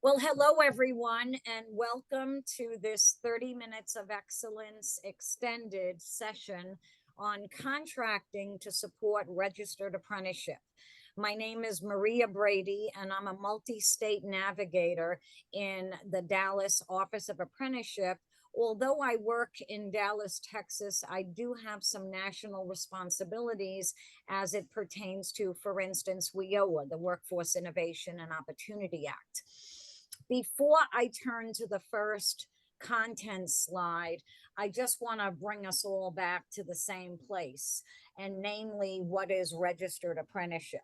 Well, hello, everyone, and welcome to this 30 Minutes of Excellence extended session on contracting to support registered apprenticeship. My name is Maria Brady, and I'm a multi-state navigator in the Dallas Office of Apprenticeship. Although I work in Dallas, Texas, I do have some national responsibilities as it pertains to, for instance, WIOA, the Workforce Innovation and Opportunity Act. Before I turn to the first content slide, I just want to bring us all back to the same place, and namely, what is registered apprenticeship?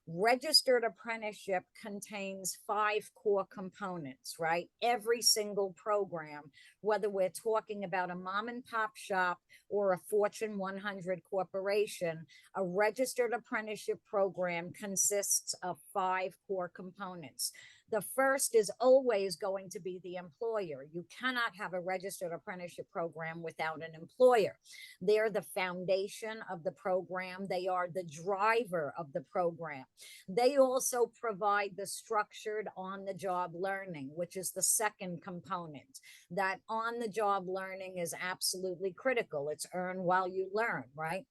Registered apprenticeship contains 5 core components, right? Every single program, whether we're talking about a mom and pop shop or a Fortune 100 corporation, a registered apprenticeship program consists of 5 core components. The first is always going to be the employer. You cannot have a registered apprenticeship program without an employer. They're the foundation of the program. They are the driver of the program. They also provide the structured on-the-job learning, which is the second component. That on-the-job learning is absolutely critical. It's earn while you learn, right?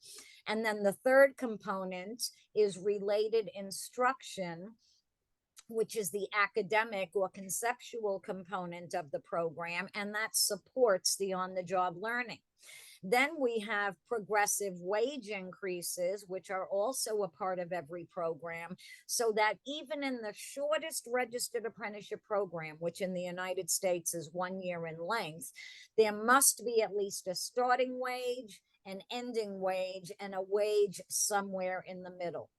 And then the third component is related instruction, which is the academic or conceptual component of the program, and that supports the on-the-job learning. Then we have progressive wage increases, which are also a part of every program, so that even in the shortest registered apprenticeship program, which in the United States is 1 year in length, there must be at least a starting wage, an ending wage, and a wage somewhere in the middle.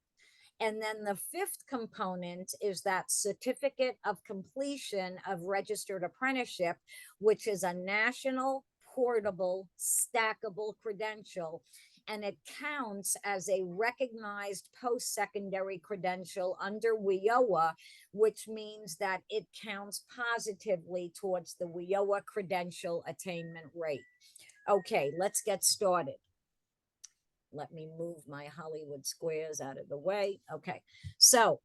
And then the fifth component is that certificate of completion of registered apprenticeship, which is a national, portable, stackable credential. And it counts as a recognized post-secondary credential under WIOA, which means that it counts positively towards the WIOA credential attainment rate. Okay, let's get started. Let me move my Hollywood squares out of the way. Okay, so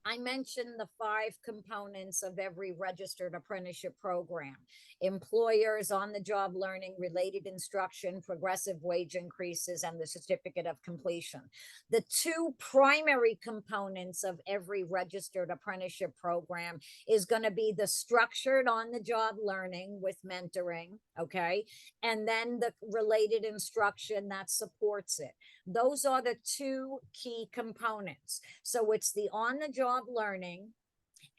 I mentioned the 5 components of every registered apprenticeship program: employers, on-the-job learning, related instruction, progressive wage increases, and the certificate of completion. The 2 primary components of every registered apprenticeship program is going to be the structured on-the-job learning with mentoring, okay, and then the related instruction that supports it. Those are the 2 key components. So it's the on-the-job learning,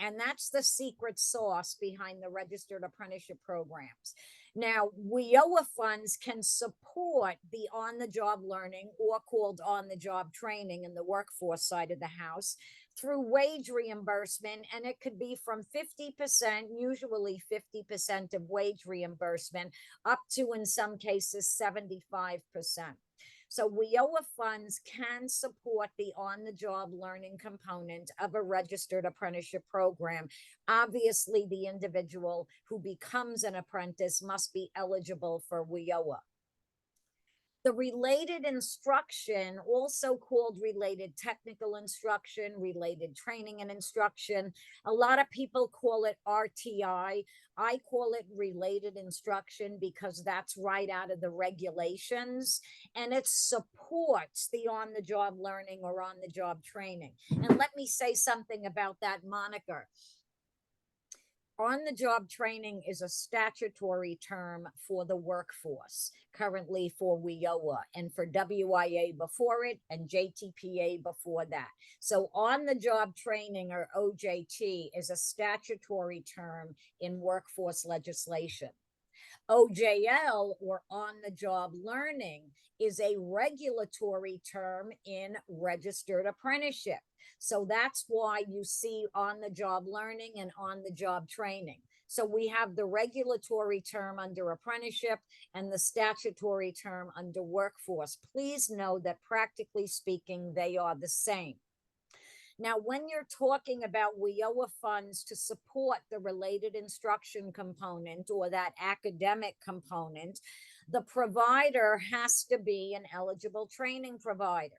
and that's the secret sauce behind the registered apprenticeship programs. Now, WIOA funds can support the on-the-job learning, or called on-the-job training in the workforce side of the house, through wage reimbursement, and it could be from 50%, usually 50% of wage reimbursement, up to, in some cases, 75%. So WIOA funds can support the on-the-job learning component of a registered apprenticeship program. Obviously, the individual who becomes an apprentice must be eligible for WIOA. The related instruction, also called related technical instruction, related training and instruction, a lot of people call it RTI. I call it related instruction because that's right out of the regulations, and it supports the on-the-job learning or on-the-job training. And let me say something about that moniker. On-the-job training is a statutory term for the workforce, currently for WIOA, and for WIA before it, and JTPA before that. So on-the-job training, or OJT, is a statutory term in workforce legislation. OJL, or on-the-job learning, is a regulatory term in registered apprenticeship. So that's why you see on-the-job learning and on-the-job training. So we have the regulatory term under apprenticeship and the statutory term under workforce. Please know that practically speaking, they are the same. Now, when you're talking about WIOA funds to support the related instruction component or that academic component, the provider has to be an eligible training provider.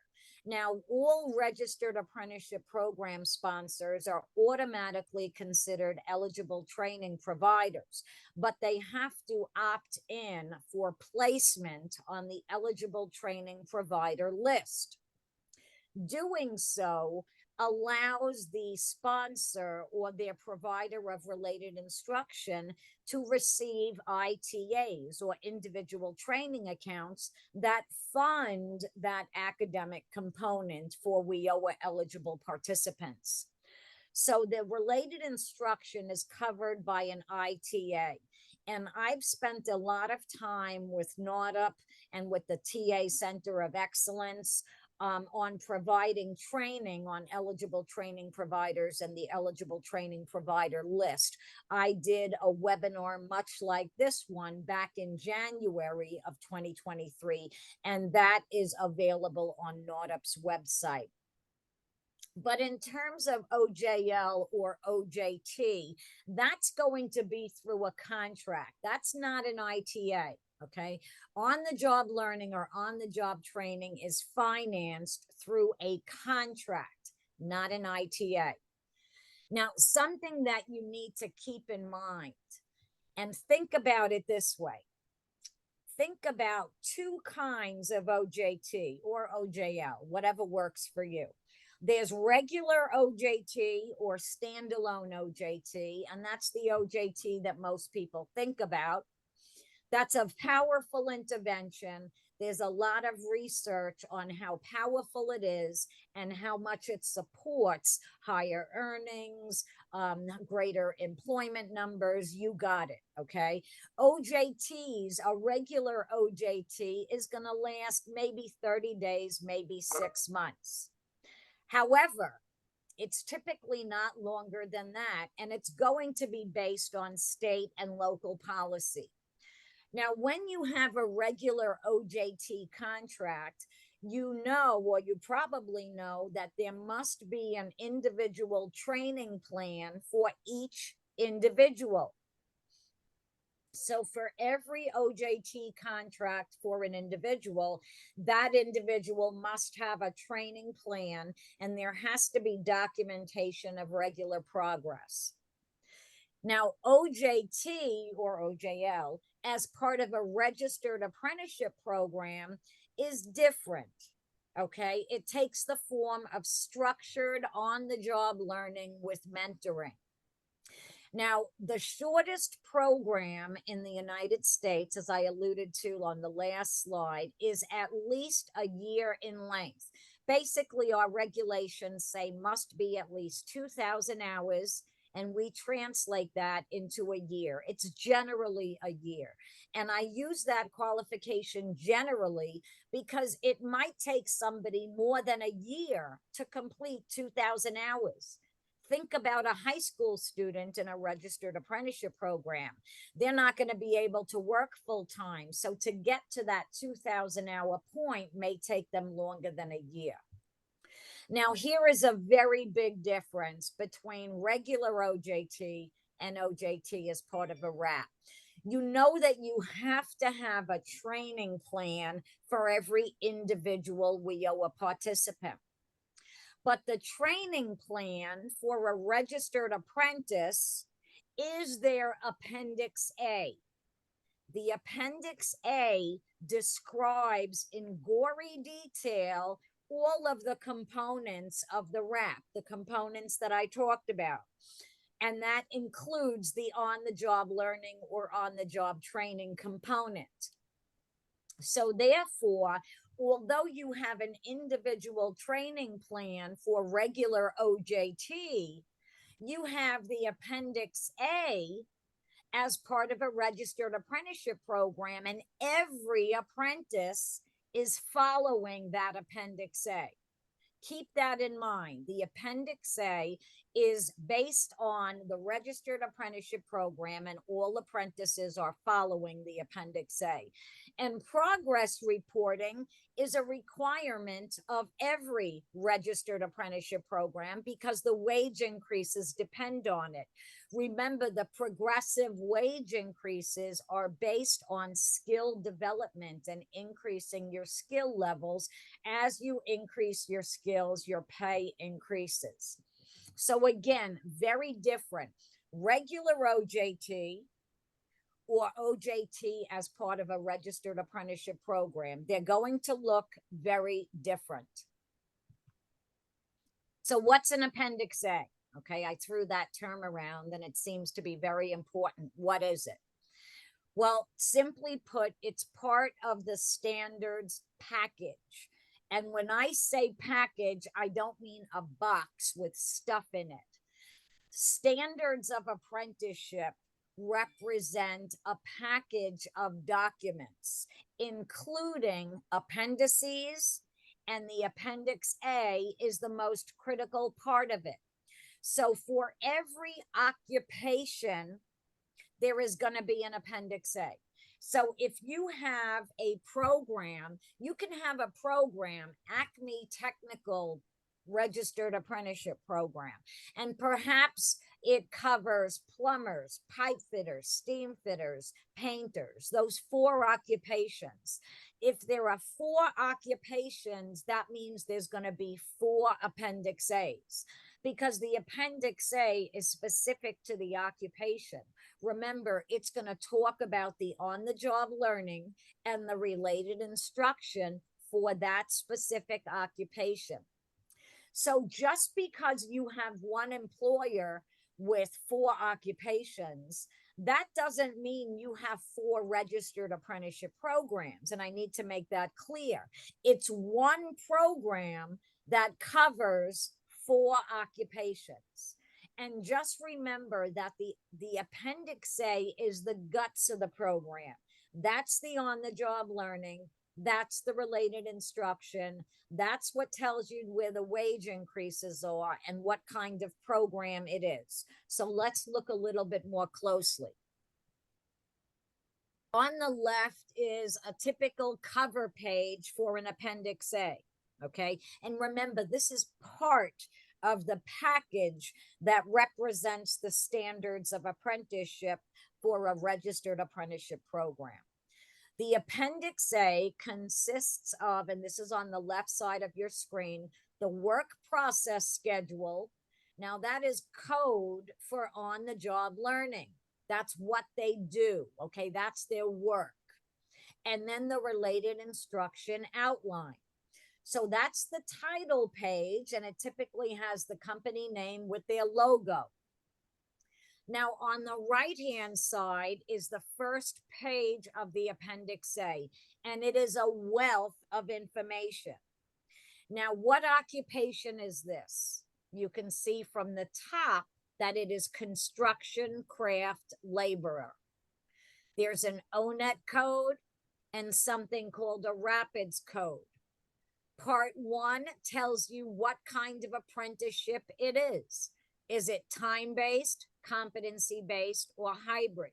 Now, all registered apprenticeship program sponsors are automatically considered eligible training providers, but they have to opt in for placement on the eligible training provider list. Doing so allows the sponsor or their provider of related instruction to receive ITAs, or individual training accounts, that fund that academic component for WIOA eligible participants. So the related instruction is covered by an ITA. And I've spent a lot of time with NAUDUP and with the TA Center of Excellence on providing training on eligible training providers and the eligible training provider list. I did a webinar much like this one back in January of 2023, and that is available on NAUDUP's website. But in terms of OJL or OJT, that's going to be through a contract. That's not an ITA. Okay. On the job learning or on the job training is financed through a contract, not an ITA. Now, something that you need to keep in mind, and think about it this way. Think about two kinds of OJT or OJL, whatever works for you. There's regular OJT or standalone OJT, and that's the OJT that most people think about. That's a powerful intervention. There's a lot of research on how powerful it is and how much it supports higher earnings, greater employment numbers. You got it, okay? OJTs, a regular OJT, is going to last maybe 30 days, maybe 6 months. However, it's typically not longer than that, and it's going to be based on state and local policy. Now, when you have a regular OJT contract, you know, or you probably know, that there must be an individual training plan for each individual. So for every OJT contract for an individual, that individual must have a training plan, and there has to be documentation of regular progress. Now, OJT or OJL, as part of a registered apprenticeship program, is different. Okay, it takes the form of structured on-the-job learning with mentoring. Now, the shortest program in the United States, as I alluded to on the last slide, is at least a year in length. Basically, our regulations say must be at least 2,000 hours, and we translate that into a year. It's generally a year. And I use that qualification generally because it might take somebody more than a year to complete 2,000 hours. Think about a high school student in a registered apprenticeship program. They're not going to be able to work full time. So to get to that 2,000-hour point may take them longer than a year. Now, here is a very big difference between regular OJT and OJT as part of a RAP. You know that you have to have a training plan for every individual WIOA participant. But the training plan for a registered apprentice is their Appendix A. The Appendix A describes in gory detail all of the components of the RAP, the components that I talked about. And that includes the on-the-job learning or on-the-job training component. So therefore, although you have an individual training plan for regular OJT, you have the Appendix A as part of a registered apprenticeship program, and every apprentice is following that Appendix A. Keep that in mind. The Appendix A is based on the Registered Apprenticeship Program, and all apprentices are following the Appendix A. And progress reporting is a requirement of every Registered Apprenticeship Program because the wage increases depend on it. Remember, the progressive wage increases are based on skill development and increasing your skill levels. As you increase your skills, your pay increases. So again, very different. Regular OJT or OJT as part of a registered apprenticeship program, they're going to look very different. So what's an Appendix A? Okay, I threw that term around and it seems to be very important. What is it? Well, simply put, it's part of the standards package. And when I say package, I don't mean a box with stuff in it. Standards of apprenticeship represent a package of documents, including appendices, and the Appendix A is the most critical part of it. So for every occupation, there is going to be an Appendix A. So if you have a program, you can have a program, Acme Technical Registered Apprenticeship Program, and perhaps it covers plumbers, pipe fitters, steam fitters, painters, those 4 occupations. If there are 4 occupations, that means there's going to be 4 Appendix A's, because the Appendix A is specific to the occupation. Remember, it's going to talk about the on-the-job learning and the related instruction for that specific occupation. So just because you have one employer with 4 occupations, that doesn't mean you have 4 registered apprenticeship programs. And I need to make that clear. It's one program that covers 4 occupations. And just remember that the Appendix A is the guts of the program. That's the on-the-job learning. That's the related instruction. That's what tells you where the wage increases are and what kind of program it is. So let's look a little bit more closely. On the left is a typical cover page for an Appendix A. Okay. And remember, this is part of the package that represents the standards of apprenticeship for a registered apprenticeship program. The Appendix A consists of, and this is on the left side of your screen, the work process schedule. Now that is code for on-the-job learning. That's what they do. Okay. That's their work. And then the related instruction outline. So that's the title page, and it typically has the company name with their logo. Now, on the right-hand side is the first page of the Appendix A, and it is a wealth of information. Now, what occupation is this? You can see from the top that it is construction craft laborer. There's an ONET code and something called a RAPIDS code. Part 1 tells you what kind of apprenticeship it is. Is it time-based, competency-based, or hybrid?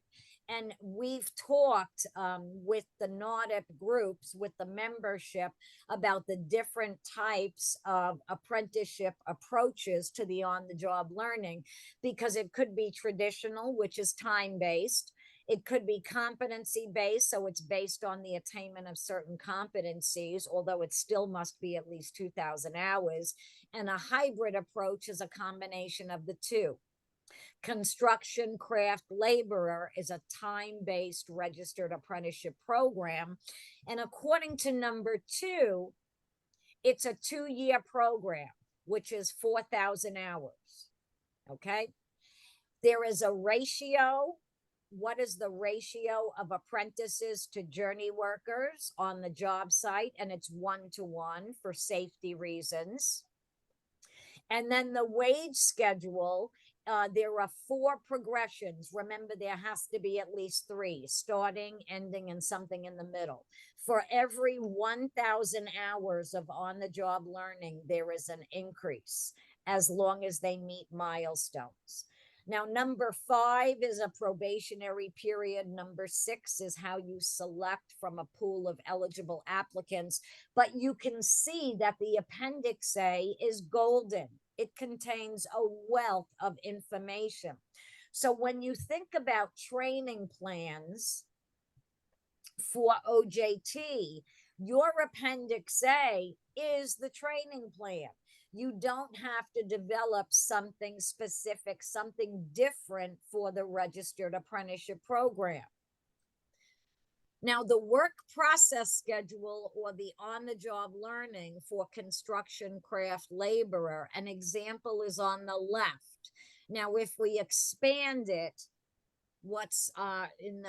And we've talked with the NAUDIP groups, with the membership, about the different types of apprenticeship approaches to the on-the-job learning, because it could be traditional, which is time-based. It could be competency-based, so it's based on the attainment of certain competencies, although it still must be at least 2,000 hours. And a hybrid approach is a combination of the two. Construction craft laborer is a time-based registered apprenticeship program. And according to number 2, it's a 2-year program, which is 4,000 hours. Okay. There is a ratio. What is the ratio of apprentices to journey workers on the job site? And it's 1-to-1 for safety reasons. And then the wage schedule, there are 4 progressions. Remember, there has to be at least 3, starting, ending, and something in the middle. For every 1,000 hours of on-the-job learning, there is an increase as long as they meet milestones. Now, number 5 is a probationary period. Number 6 is how you select from a pool of eligible applicants. But you can see that the Appendix A is golden. It contains a wealth of information. So when you think about training plans for OJT, your Appendix A is the training plan. You don't have to develop something specific, something different for the Registered Apprenticeship Program. Now, the work process schedule, or the on-the-job learning for construction craft laborer, an example is on the left. Now, if we expand it, what's in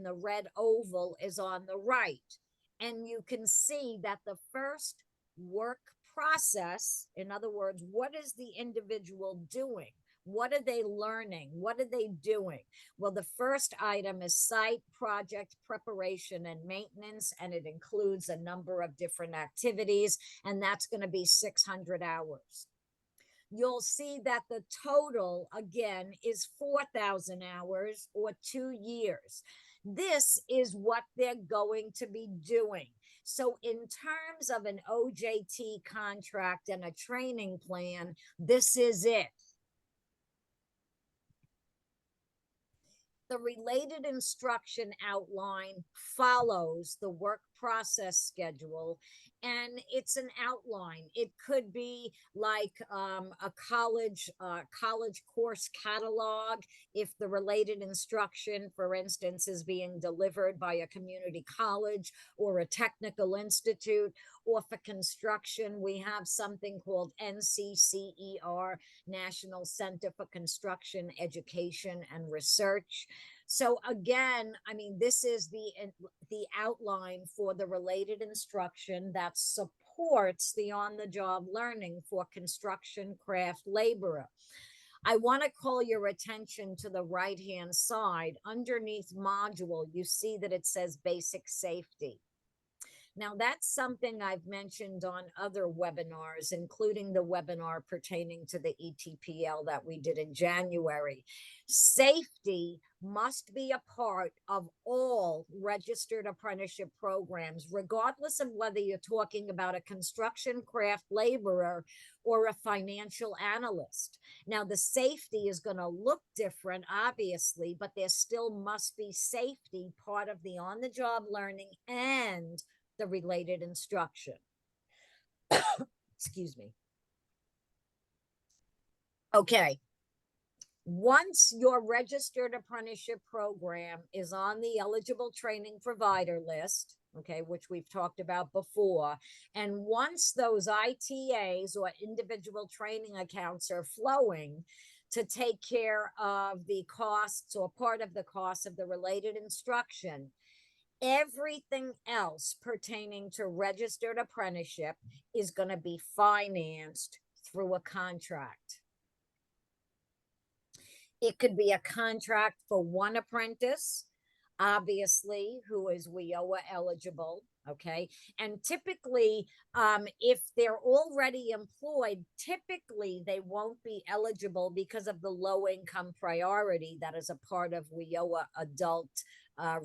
the red oval is on the right. And you can see that the first work process, in other words, what is the individual doing? What are they learning? What are they doing? Well, the first item is site project preparation and maintenance, and it includes a number of different activities, and that's going to be 600 hours. You'll see that the total, again, is 4,000 hours, or 2 years. This is what they're going to be doing. So in terms of an OJT contract and a training plan, this is it. The related instruction outline follows the work process schedule, and it's an outline. It could be like a college course catalog if the related instruction, for instance, is being delivered by a community college or a technical institute. Or for construction, we have something called NCCER, National Center for Construction Education and Research. So again, I mean, this is the outline for the related instruction that supports the on-the-job learning for construction craft laborer. I want to call your attention to the right-hand side. Underneath module, you see that it says basic safety. Now, that's something I've mentioned on other webinars, including the webinar pertaining to the ETPL that we did in January. Safety must be a part of all registered apprenticeship programs, regardless of whether you're talking about a construction craft laborer or a financial analyst. Now, the safety is going to look different, obviously, but there still must be safety part of the on-the-job learning and the related instruction. Excuse me. Okay. Once your registered apprenticeship program is on the eligible training provider list, okay, which we've talked about before, and once those ITAs, or individual training accounts, are flowing to take care of the costs or part of the cost of the related instruction, everything else pertaining to registered apprenticeship is going to be financed through a contract. It could be a contract for one apprentice, obviously, who is WIOA eligible. Okay. And typically, if they're already employed, typically they won't be eligible because of the low income priority that is a part of WIOA adult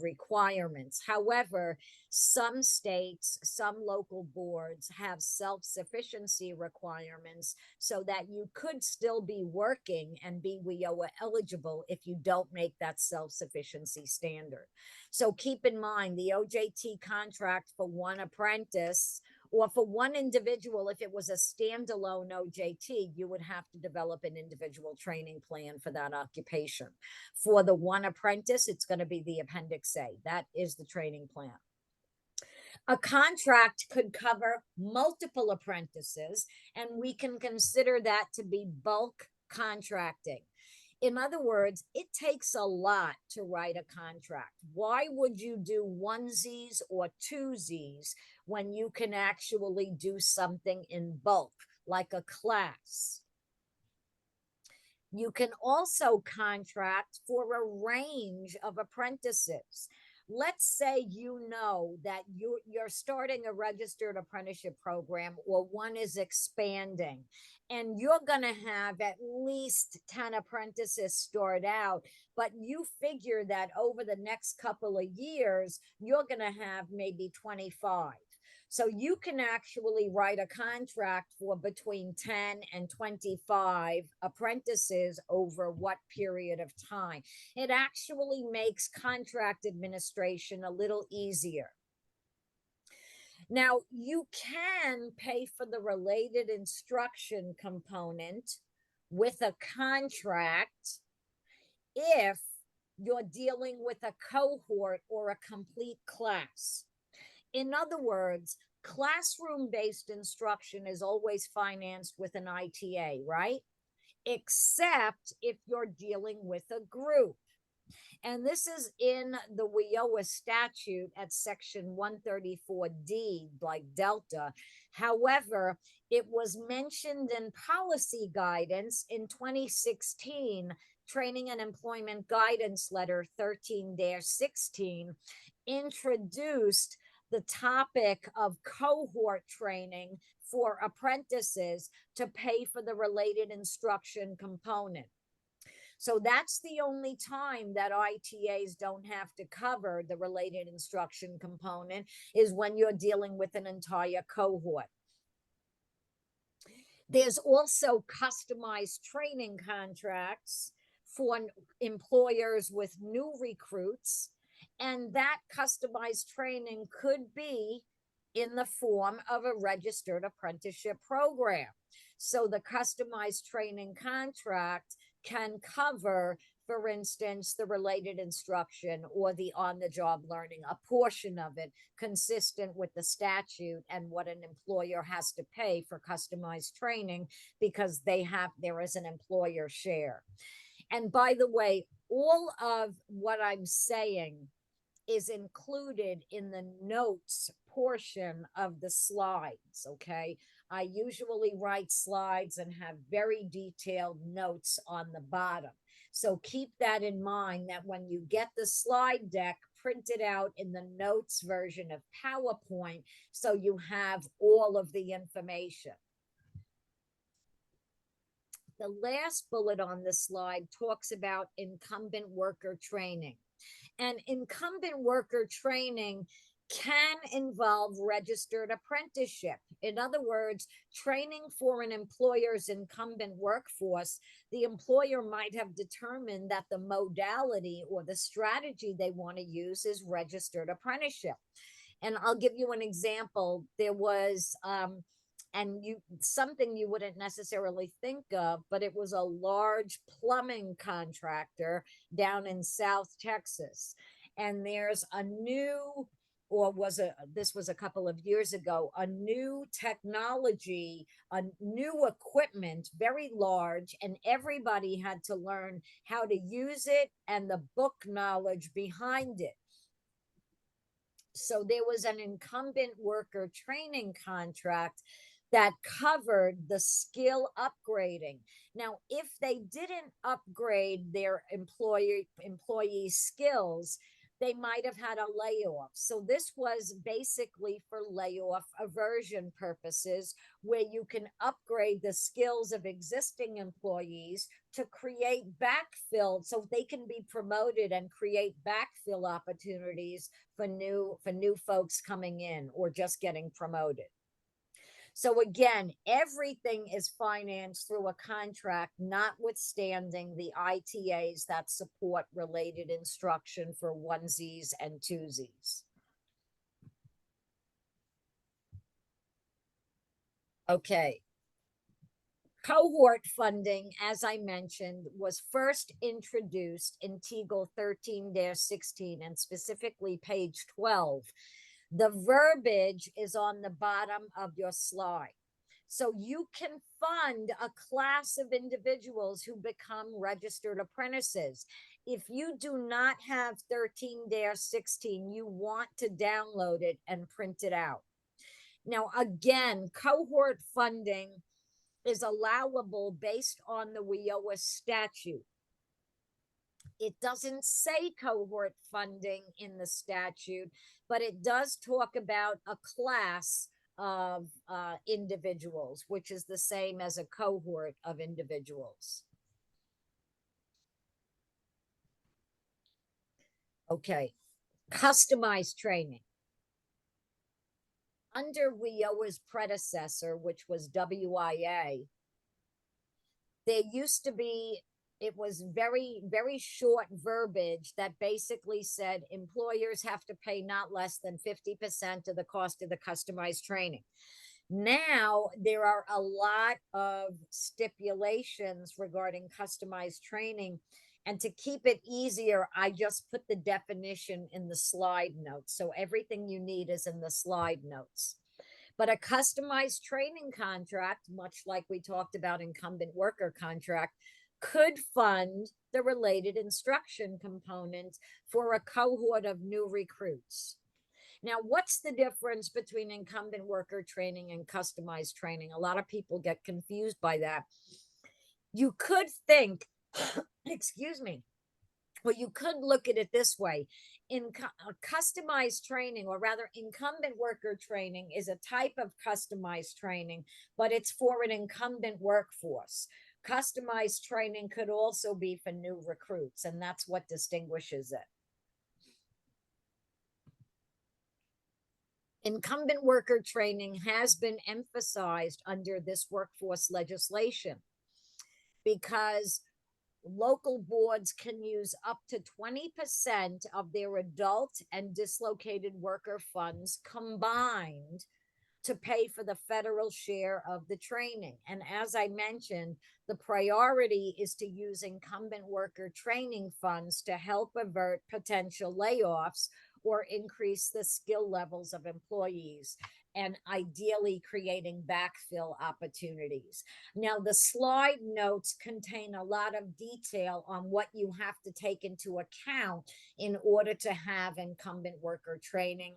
requirements. However, some states, some local boards have self-sufficiency requirements so that you could still be working and be WIOA eligible if you don't make that self-sufficiency standard. So keep in mind the OJT contract for one apprentice or for one individual. If it was a standalone OJT, you would have to develop an individual training plan for that occupation. For the one apprentice, it's going to be the Appendix A. That is the training plan. A contract could cover multiple apprentices, and we can consider that to be bulk contracting. In other words, it takes a lot to write a contract. Why would you do onesies or twosies when you can actually do something in bulk, like a class? You can also contract for a range of apprentices. Let's say you know that you're starting a registered apprenticeship program, or one is expanding, and you're going to have at least 10 apprentices start out, but you figure that over the next couple of years, you're going to have maybe 25. So you can actually write a contract for between 10 and 25 apprentices over what period of time. It actually makes contract administration a little easier. Now, you can pay for the related instruction component with a contract if you're dealing with a cohort or a complete class. In other words, classroom-based instruction is always financed with an ITA, right? Except if you're dealing with a group. And this is in the WIOA statute at section 134D, like Delta. However, it was mentioned in policy guidance in 2016, Training and Employment Guidance Letter 13-16, introduced the topic of cohort training for apprentices to pay for the related instruction component. So that's the only time that ITAs don't have to cover the related instruction component, is when you're dealing with an entire cohort. There's also customized training contracts for employers with new recruits, and that customized training could be in the form of a registered apprenticeship program. So the customized training contract can cover, for instance, the related instruction or the on-the-job learning, a portion of it, consistent with the statute and what an employer has to pay for customized training, because there is an employer share. And by the way, all of what I'm saying is included in the notes portion of the slides, okay? I usually write slides and have very detailed notes on the bottom. So keep that in mind, that when you get the slide deck printed out in the notes version of PowerPoint, so you have all of the information. The last bullet on the slide talks about incumbent worker training. And incumbent worker training can involve registered apprenticeship. In other words, training for an employer's incumbent workforce. The employer might have determined that the modality or the strategy they want to use is registered apprenticeship. And I'll give you an example. There was something you wouldn't necessarily think of, but it was a large plumbing contractor down in South Texas. And there's a new, this was a couple of years ago, a new technology, a new equipment, very large, and everybody had to learn how to use it and the book knowledge behind it. So there was an incumbent worker training contract that covered the skill upgrading. Now, if they didn't upgrade their employee skills, they might have had a layoff. So this was basically for layoff aversion purposes, where you can upgrade the skills of existing employees to create backfill, so they can be promoted and create backfill opportunities for new folks coming in or just getting promoted. So again, everything is financed through a contract, notwithstanding the ITAs that support related instruction for onesies and twosies. Okay. Cohort funding, as I mentioned, was first introduced in TEGL 13-16, and specifically page 12. The verbiage is on the bottom of your slide. So you can fund a class of individuals who become registered apprentices. If you do not have 13-16, you want to download it and print it out. Now, again, cohort funding is allowable based on the WIOA statute. It doesn't say cohort funding in the statute, but it does talk about a class of individuals, which is the same as a cohort of individuals. Okay, customized training. Under WIOA's predecessor, which was WIA, there used to be, it was very, very short verbiage that basically said employers have to pay not less than 50% of the cost of the customized training. Now, there are a lot of stipulations regarding customized training. And to keep it easier, I just put the definition in the slide notes. So everything you need is in the slide notes. But a customized training contract, much like we talked about incumbent worker contract, could fund the related instruction component for a cohort of new recruits. Now, what's the difference between incumbent worker training and customized training? A lot of people get confused by that. You could think, excuse me, well, you could look at it this way. In customized training, or rather incumbent worker training, is a type of customized training, but it's for an incumbent workforce. Customized training could also be for new recruits, and that's what distinguishes it. Incumbent worker training has been emphasized under this workforce legislation because local boards can use up to 20% of their adult and dislocated worker funds combined to pay for the federal share of the training. And as I mentioned, the priority is to use incumbent worker training funds to help avert potential layoffs or increase the skill levels of employees, and ideally creating backfill opportunities. Now, the slide notes contain a lot of detail on what you have to take into account in order to have incumbent worker training.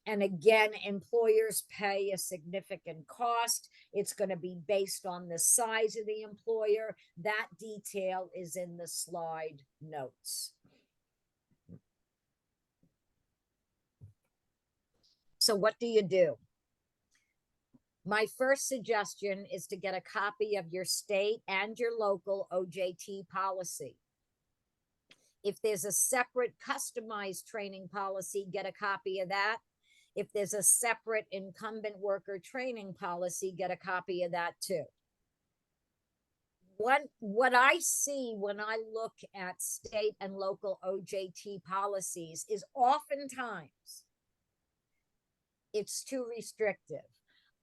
And again, employers pay a significant cost. It's going to be based on the size of the employer. That detail is in the slide notes. So what do you do? My first suggestion is to get a copy of your state and your local OJT policy. If there's a separate customized training policy, get a copy of that. If there's a separate incumbent worker training policy, get a copy of that too. What I see when I look at state and local OJT policies is oftentimes it's too restrictive.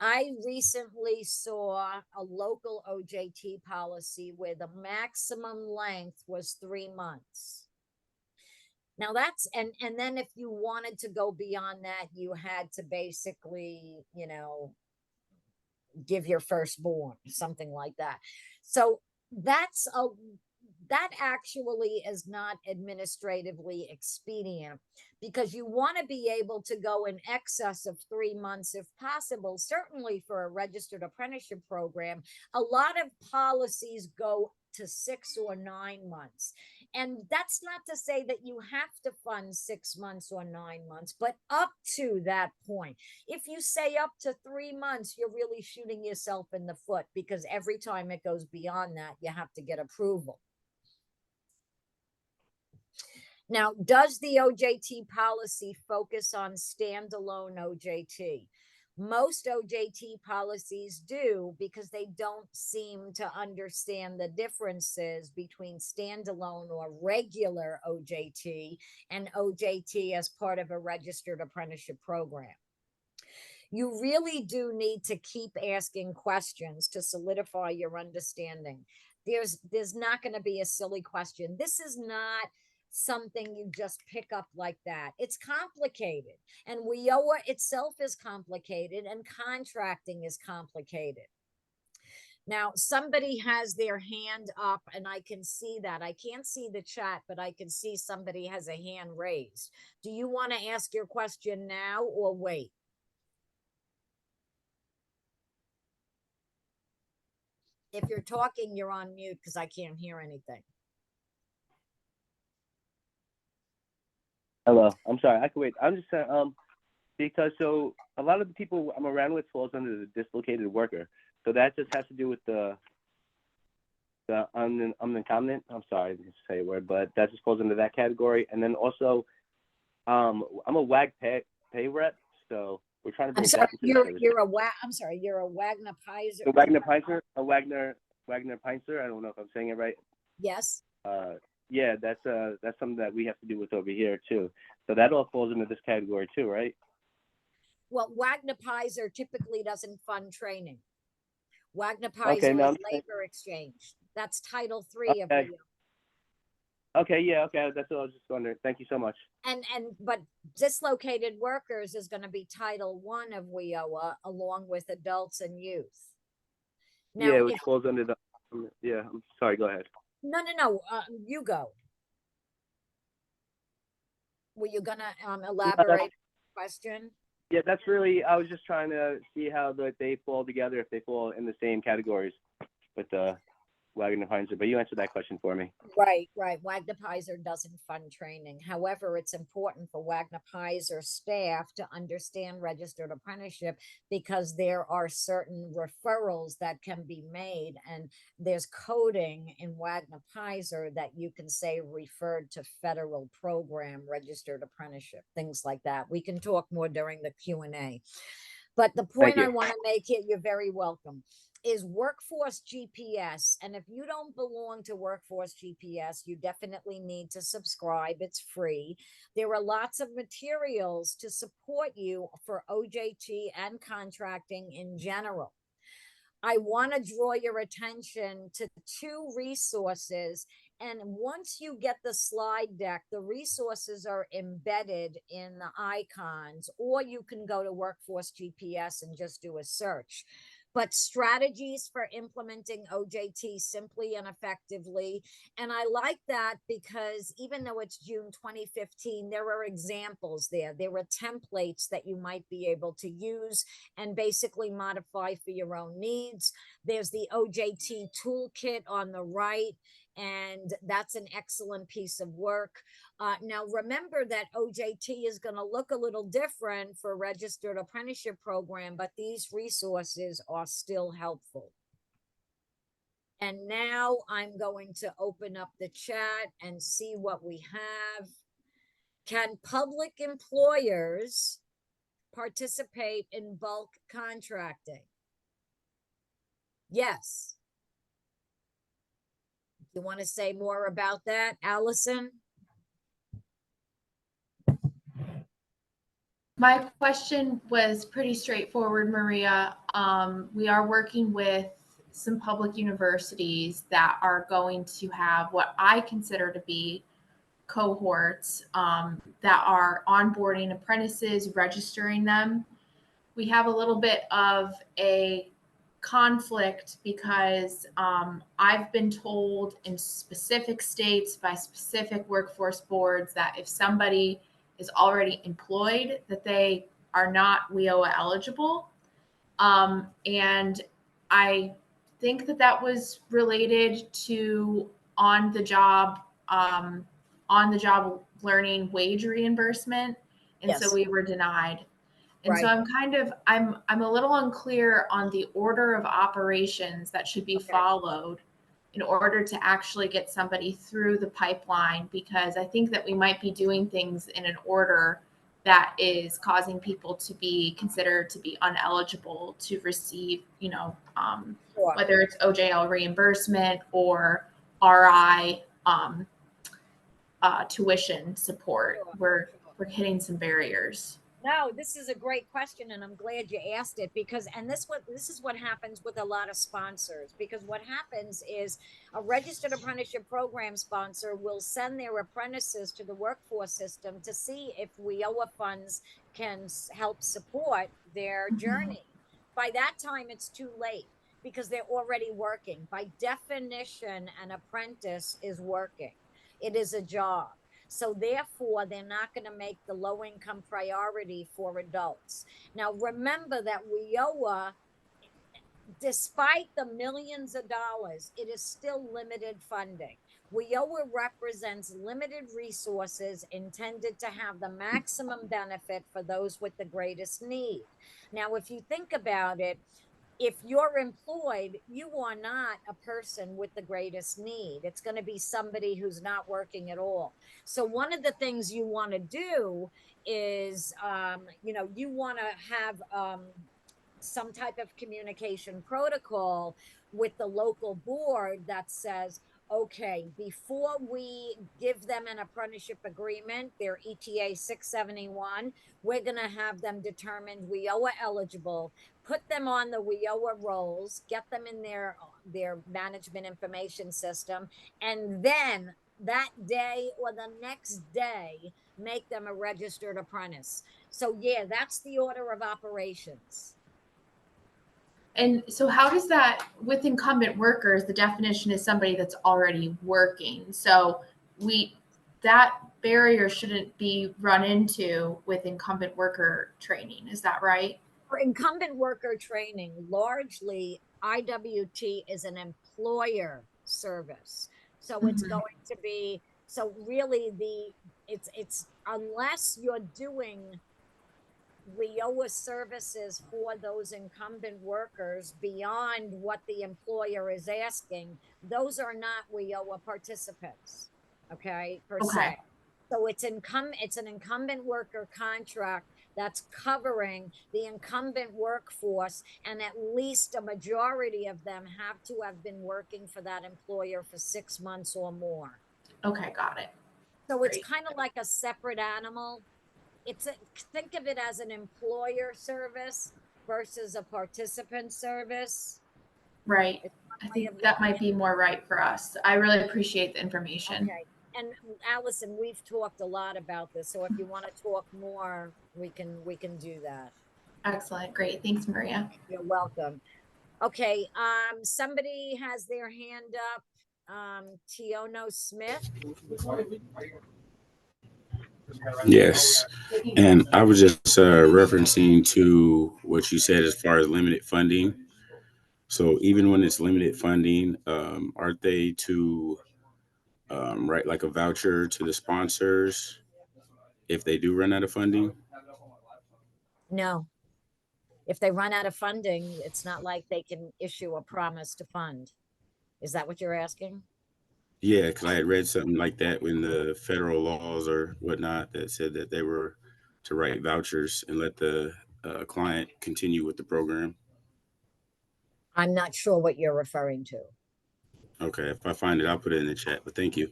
I recently saw a local OJT policy where the maximum length was 3 months. Now that's, and then if you wanted to go beyond that, you had to basically, give your firstborn, something like that. So that actually is not administratively expedient, because you want to be able to go in excess of 3 months if possible. Certainly for a registered apprenticeship program, a lot of policies go to 6 or 9 months. And that's not to say that you have to fund 6 months or 9 months, but up to that point. If you say up to 3 months, you're really shooting yourself in the foot, because every time it goes beyond that, you have to get approval. Now, does the OJT policy focus on standalone OJT? Most OJT policies do, because they don't seem to understand the differences between standalone or regular OJT and OJT as part of a registered apprenticeship program. You really do need to keep asking questions to solidify your understanding. There's not going to be a silly question. This is not something you just pick up like that. It's complicated, and WIOA itself is complicated, and contracting is complicated. Now, somebody has their hand up, and I can see that. I can't see the chat, but I can see somebody has a hand raised. Do you want to ask your question now or wait? If you're talking, you're on mute because I can't hear anything. Hello, I'm sorry. I can wait. I'm just saying, because so a lot of the people I'm around with falls under the dislocated worker. So that just has to do with the unaccommodant. I'm sorry to say a word, but that just falls into that category. And then also, I'm a WAG pay rep, so we're trying to I'm bring sorry, that into the service. you're a Wagner Pizer. So Wagner Pincer, Wagner Pincer. I don't know if I'm saying it right. Yes. Yeah, that's something that we have to do with over here too. So that all falls into this category too, right? Well, Wagner Pizer typically doesn't fund training. Wagner Okay, Pizer no, is labor exchange. That's Title III of okay. WIOA. Okay, yeah, okay. That's what I was just wondering. Thank you so much. But dislocated workers is going to be Title I of WIOA along with adults and youth. Now, Yeah, which falls under the. Yeah, I'm sorry. Go ahead. No. You go. Were you gonna elaborate on the question? Yeah, that's really. I was just trying to see how they fall together, if they fall in the same categories with the Wagner Pincer. But you answered that question for me. Right. Wagner Pizer doesn't fund training. However, it's important for Wagner Pizer staff to understand registered apprenticeship because there are certain referrals that can be made, and there's coding in Wagner Pizer that you can say referred to federal program registered apprenticeship, things like that. We can talk more during the Q&A. But the point I want to make here, you're very welcome, is Workforce GPS. And if you don't belong to Workforce GPS, you definitely need to subscribe. It's free. There are lots of materials to support you for OJT and contracting in general. I want to draw your attention to two resources. And once you get the slide deck, the resources are embedded in the icons, or you can go to Workforce GPS and just do a search. But strategies for implementing OJT simply and effectively. And I like that because even though it's June 2015, there are examples there. There are templates that you might be able to use and basically modify for your own needs. There's the OJT toolkit on the right, and that's an excellent piece of work. Now, remember that OJT is going to look a little different for registered apprenticeship program, but these resources are still helpful. And now I'm going to open up the chat and see what we have. Can public employers participate in bulk contracting? Yes. You want to say more about that, Allison? My question was pretty straightforward, Maria. We are working with some public universities that are going to have what I consider to be cohorts that are onboarding apprentices, registering them. We have a little bit of a conflict because I've been told in specific states by specific workforce boards that if somebody is already employed, that they are not WIOA eligible. And I think that was related to on the job learning wage reimbursement. And Yes. so we were denied. And Right. so I'm a little unclear on the order of operations that should be followed in order to actually get somebody through the pipeline, because I think that we might be doing things in an order that is causing people to be considered to be ineligible to receive, whether it's OJL reimbursement or RI tuition support. We're hitting some barriers. No, this is a great question, and I'm glad you asked it because, and this is what happens with a lot of sponsors. Because what happens is a registered apprenticeship program sponsor will send their apprentices to the workforce system to see if WIOA funds can help support their journey. By that time, it's too late because they're already working. By definition, an apprentice is working. It is a job. So therefore, they're not going to make the low income priority for adults. Now, remember that WIOA despite the millions of dollars, it is still limited funding. WIOA represents limited resources intended to have the maximum benefit for those with the greatest need. Now, if you think about it, if you're employed, you are not a person with the greatest need. It's going to be somebody who's not working at all. So one of the things you want to do is, you want to have some type of communication protocol with the local board that says, okay, before we give them an apprenticeship agreement, their ETA 671, we're going to have them determined WIOA eligible, put them on the WIOA rolls, get them in their management information system, and then that day or the next day, make them a registered apprentice. So yeah, that's the order of operations. And so how does that, with incumbent workers, the definition is somebody that's already working. So that barrier shouldn't be run into with incumbent worker training. Is that right? For incumbent worker training, largely IWT is an employer service. So it's Mhm. going to be, so really it's unless you're doing WIOA services for those incumbent workers beyond what the employer is asking, those are not WIOA participants, okay, per Okay. se. So it's an incumbent worker contract that's covering the incumbent workforce, and at least a majority of them have to have been working for that employer for 6 months or more. Okay, got it. So it's Great. kind of like a separate animal. Think of it as an employer service versus a participant service. Right. It's I one way think of that looking might at be more right for us. I really appreciate the it. information. Okay. And Allison, we've talked a lot about this. So if you want to talk more, we can do that. Excellent. Great. Thanks, Maria. You're welcome. Okay. Somebody has their hand up. Tiono Smith. Yes. And I was just referencing to what you said as far as limited funding. So even when it's limited funding, aren't they to write like a voucher to the sponsors if they do run out of funding? No. If they run out of funding, it's not like they can issue a promise to fund. Is that what you're asking? Yeah, because I had read something like that in the federal laws or whatnot that said that they were to write vouchers and let the client continue with the program. I'm not sure what you're referring to. Okay, if I find it, I'll put it in the chat. But thank you.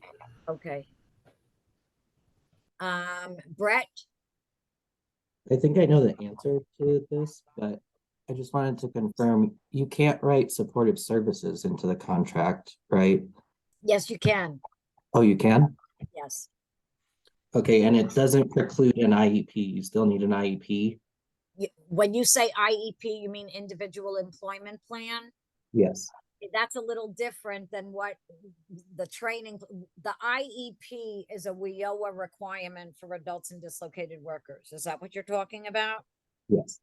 Okay. Brett, I think I know the answer to this, but I just wanted to confirm you can't write supportive services into the contract, right? yes, you can. Oh, you can? Yes. Okay, and it doesn't preclude an IEP. You still need an IEP? When you say IEP, you mean individual employment plan? Yes. That's a little different than what the training, the IEP is a WIOA requirement for adults and dislocated workers. Is that what you're talking about? Yes.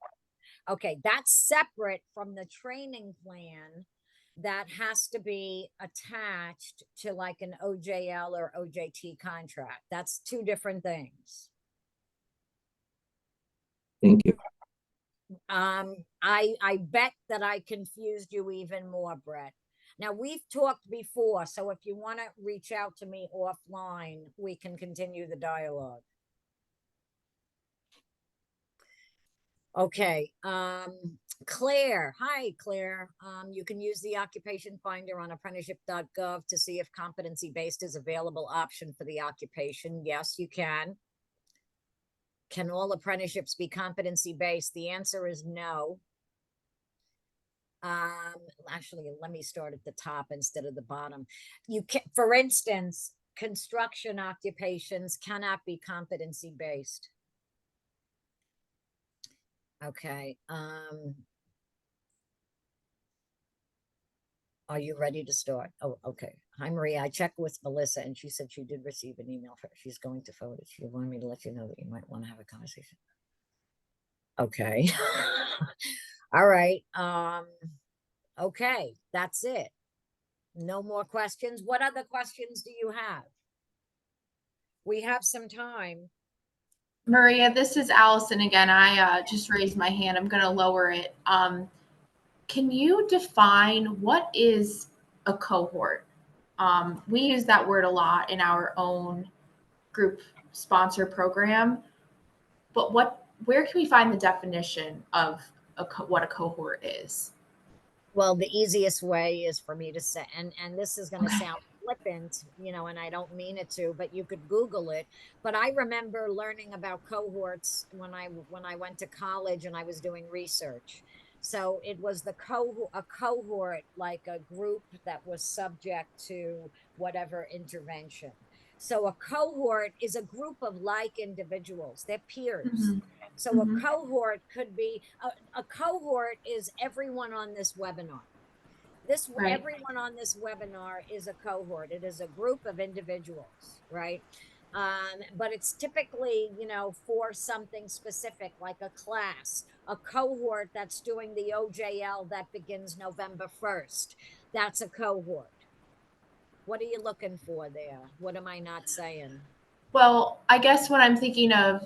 Okay, that's separate from the training plan that has to be attached to like an OJL or OJT contract. That's two different things. Thank you. I bet that I confused you even more, Brett. Now we've talked before, so if you want to reach out to me offline, we can continue the dialogue. Okay. Claire. Hi, Claire. You can use the occupation finder on apprenticeship.gov to see if competency-based is available option for the occupation. Yes, you can. Can all apprenticeships be competency-based? The answer is no. Actually, let me start at the top instead of the bottom. You can, for instance, construction occupations cannot be competency-based. Okay. Are you ready to start? Oh, okay. Hi, Maria. I checked with Melissa and she said she did receive an email. She's going to forward it. She wanted me to let you know that you might want to have a conversation. Okay. All right. Okay, that's it. No more questions. What other questions do you have? We have some time. Maria, this is Allison again. I just raised my hand. I'm going to lower it. Can you define what is a cohort? We use that word a lot in our own group sponsor program, but where can we find the definition of what a cohort is? Well, the easiest way is for me to say, and this is going to Okay. sound flippant, you know, and I don't mean it to, but you could Google it. But I remember learning about cohorts when I went to college and I was doing research. So it was a cohort, like a group that was subject to whatever intervention. So a cohort is a group of like individuals, they're peers. Mm-hmm. So a Mm-hmm. cohort could be a cohort is everyone on this webinar. Right. Everyone on this webinar is a cohort. It is a group of individuals, right? But it's typically, you know, for something specific, like a class, a cohort that's doing the OJL that begins November 1st. That's a cohort. What are you looking for there? What am I not saying? Well, I guess when I'm thinking of,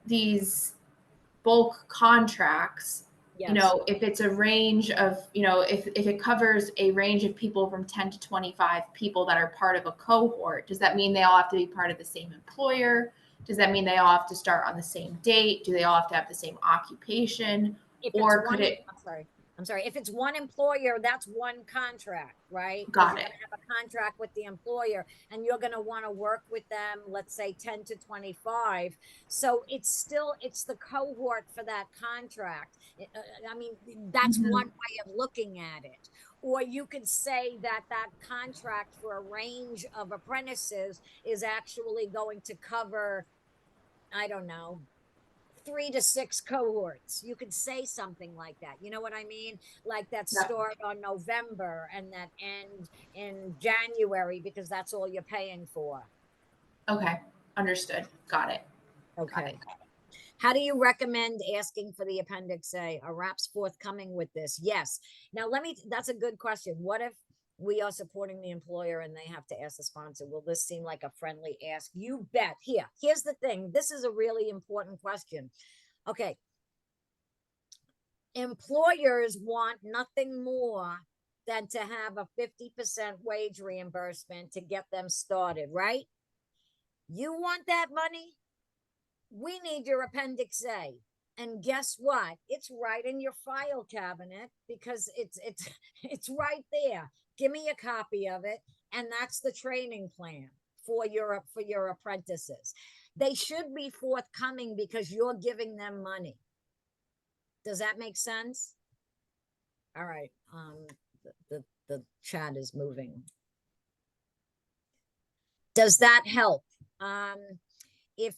these bulk contracts, Yes. if it's a range of, if it covers a range of people from 10 to 25 people that are part of a cohort, does that mean they all have to be part of the same employer? Does that mean they all have to start on the same date? Do they all have to have the same occupation? If it's Or could one, it, I'm sorry. If it's one employer, that's one contract, right? Because got you're it. going to have a contract with the employer and you're going to want to work with them, let's say 10 to 25. So it's the cohort for that contract. I mean, that's one Mhm. way of looking at it. Or you could say that that contract for a range of apprentices is actually going to cover, I don't know, 3 to 6 cohorts. You could say something like that. You know what I mean? Like that Yep. start on November and that end in January because that's all you're paying for. Okay. Understood. Got it. Okay. How do you recommend asking for the Appendix A? Are RAPs forthcoming with this? Yes. Now, that's a good question. What if we are supporting the employer and they have to ask the sponsor? Will this seem like a friendly ask? You bet. Here's the thing. This is a really important question. Okay. Employers want nothing more than to have a 50% wage reimbursement to get them started, right? You want that money? We need your Appendix A. And guess what? It's right in your file cabinet because it's right there. Give me a copy of it, and that's the training plan for your apprentices. They should be forthcoming because you're giving them money. Does that make sense? All right. The chat is moving. Does that help? If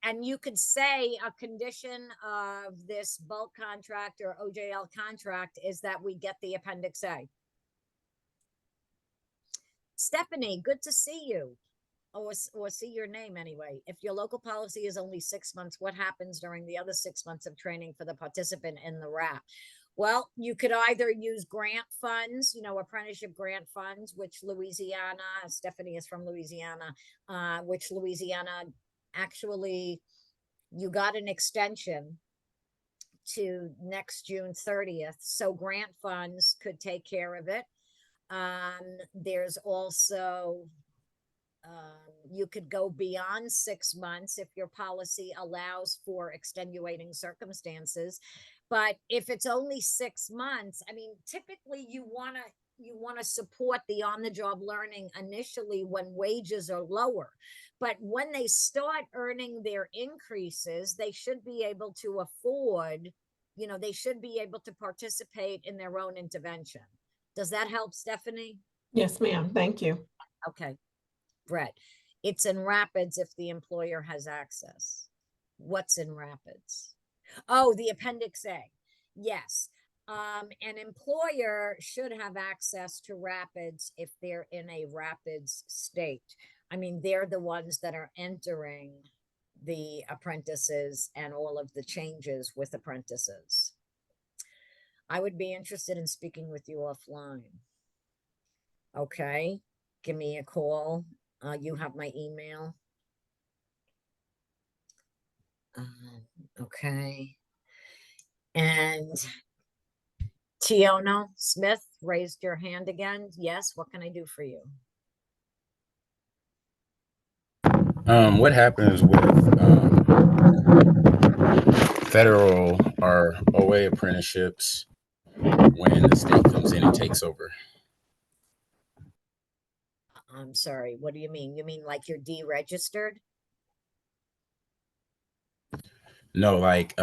and you could say a condition of this bulk contract or OJL contract is that we get the Appendix A. Stephanie, good to see you. Or see your name anyway. If your local policy is only 6 months, what happens during the other 6 months of training for the participant in the RAP? Well, you could either use grant funds, apprenticeship grant funds, which Louisiana, Stephanie is from Louisiana, which Louisiana actually, you got an extension to next June 30th. So grant funds could take care of it. There's also, you could go beyond 6 months if your policy allows for extenuating circumstances. But if it's only 6 months, I mean, typically you want to support the on-the-job learning initially when wages are lower. But when they start earning their increases, they should be able to afford, they should be able to participate in their own intervention. Does that help, Stephanie? Yes, ma'am. Thank you. Okay. Brett, it's in Rapids if the employer has access. What's in Rapids? Oh, the Appendix A. Yes. An employer should have access to Rapids if they're in a Rapids state. I mean, they're the ones that are entering the apprentices and all of the changes with apprentices. I would be interested in speaking with you offline. Okay, give me a call. You have my email. Okay. And Tiona Smith raised your hand again. Yes, what can I do for you? What happens with federal or OA apprenticeships when the state comes in and takes over? I'm sorry, what do you mean? You mean like you're deregistered? No, like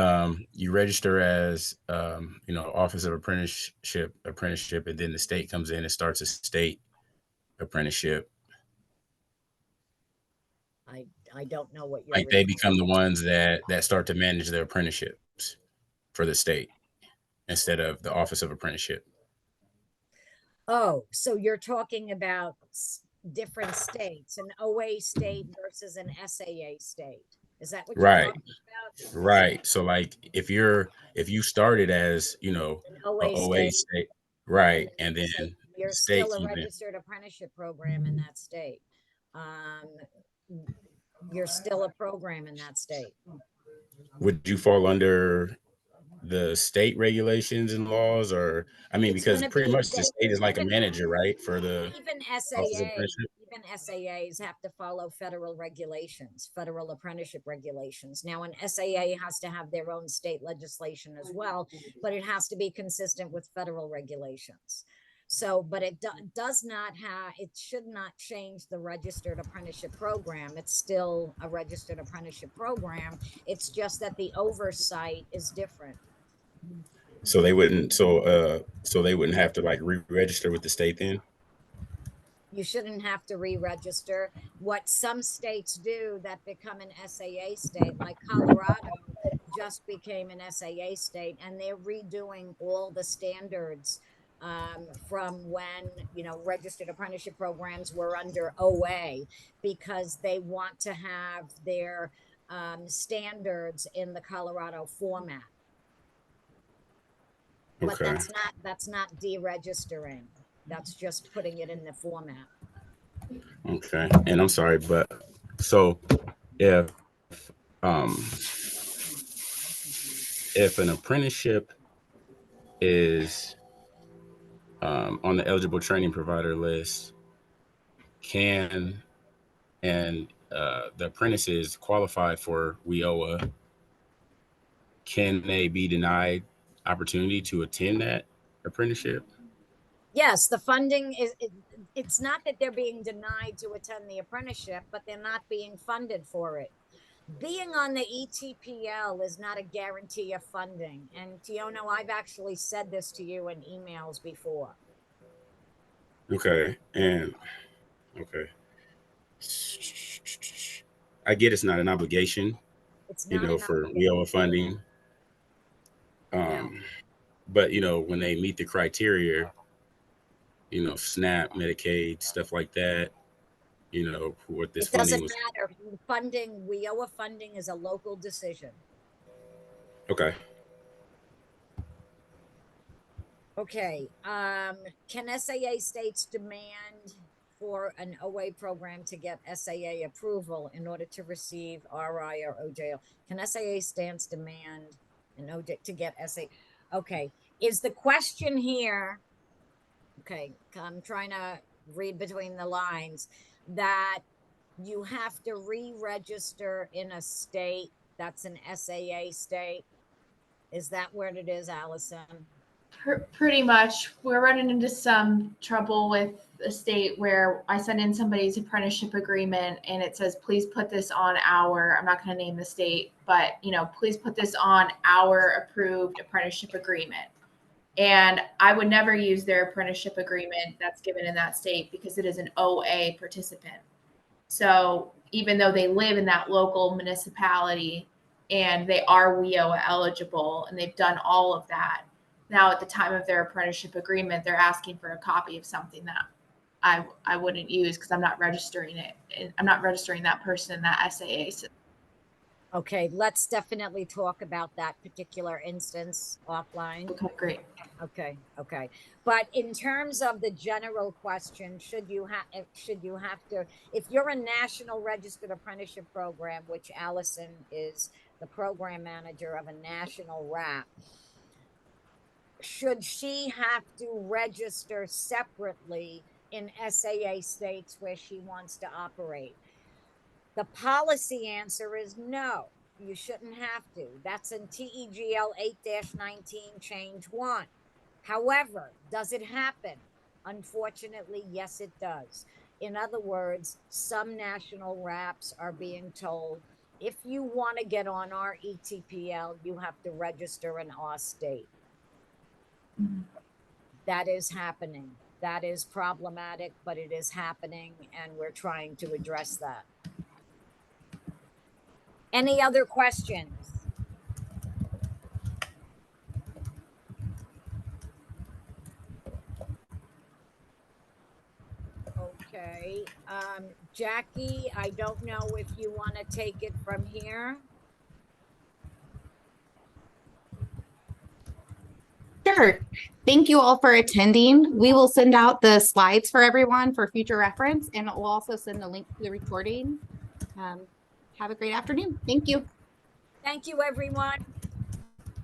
you register as Office of apprenticeship, and then the state comes in and starts a state apprenticeship. I don't know what you're Like they referring become the to. ones that start to manage the apprenticeships for the state instead of the Office of Apprenticeship. Oh, so you're talking about different states, an OA state versus an SAA state. Is that what you're Right, talking about? right. So like if you started as, An a OA OA state, state, and right, then and the then state, the you're state still a comes in. registered apprenticeship program in that state. Um, you're still a program in that state. Would you fall under the state regulations and laws, or I mean, It's because gonna pretty be much the state is like a even manager, right, for the even Office of SAA, Apprenticeship? even SAAs have to follow federal regulations, federal apprenticeship regulations. Now, an SAA has to have their own state legislation as well, but it has to be consistent with federal regulations. So, but it does not have, it should not change the registered apprenticeship program. It's still a registered apprenticeship program. It's just that the oversight is different. So they wouldn't, so they wouldn't have to like re-register with the state then? You shouldn't have to re-register. What some states do that become an SAA state, like Colorado just became an SAA state, and they're redoing all the standards from when, registered apprenticeship programs were under OA, because they want to have their standards in the Colorado format. But Okay. that's not deregistering. That's just putting it in the format. Okay. And I'm sorry, but so if um if an apprenticeship is on the eligible training provider list, can and the apprentice is qualified for WIOA, can they be denied opportunity to attend that apprenticeship? Yes, the funding is, it's not that they're being denied to attend the apprenticeship, but they're not being funded for it. Being on the ETPL is not a guarantee of funding. And Tiona, I've actually said this to you in emails before. Okay. And okay. I get it's not an obligation, It's not an for obligation. WIOA funding. No, But when they meet the criteria, SNAP, Medicaid, stuff like that, what this it funding doesn't was. matter. Funding, WIOA funding is a local decision. Okay. Okay. Can SAA states demand for an OA program to get SAA approval in order to receive RI or OJO? Can SAA stance demand an OJ to get SA? Okay. Is the question here? Okay. I'm trying to read between the lines that you have to re-register in a state that's an SAA state. Is that where it is, Allison? Pretty much. We're running into some trouble with a state where I send in somebody's apprenticeship agreement and it says, please put this on our, I'm not going to name the state, but please put this on our approved apprenticeship agreement. And I would never use their apprenticeship agreement that's given in that state because it is an OA participant. So even though they live in that local municipality and they are WIOA eligible and they've done all of that, now at the time of their apprenticeship agreement, they're asking for a copy of something that I wouldn't use because I'm not registering it. I'm not registering that person in that SAA system. Okay, let's definitely talk about that particular instance offline. Okay, great. Okay. But in terms of the general question, should you have to, if you're a national registered apprenticeship program, which Allison is the program manager of a national RAP, should she have to register separately in SAA states where she wants to operate? The policy answer is no, you shouldn't have to. That's in TEGL 8-19 change 1. However, does it happen? Unfortunately, yes, it does. In other words, some national RAPs are being told, if you want to get on our ETPL, you have to register in our state. Mhm. That is happening. That is problematic, but it is happening, and we're trying to address that. Any other questions? Okay, Jackie, I don't know if you want to take it from here. Sure. Thank you all for attending. We will send out the slides for everyone for future reference, and we'll also send the link to the recording. Have a great afternoon. Thank you. Thank you, everyone.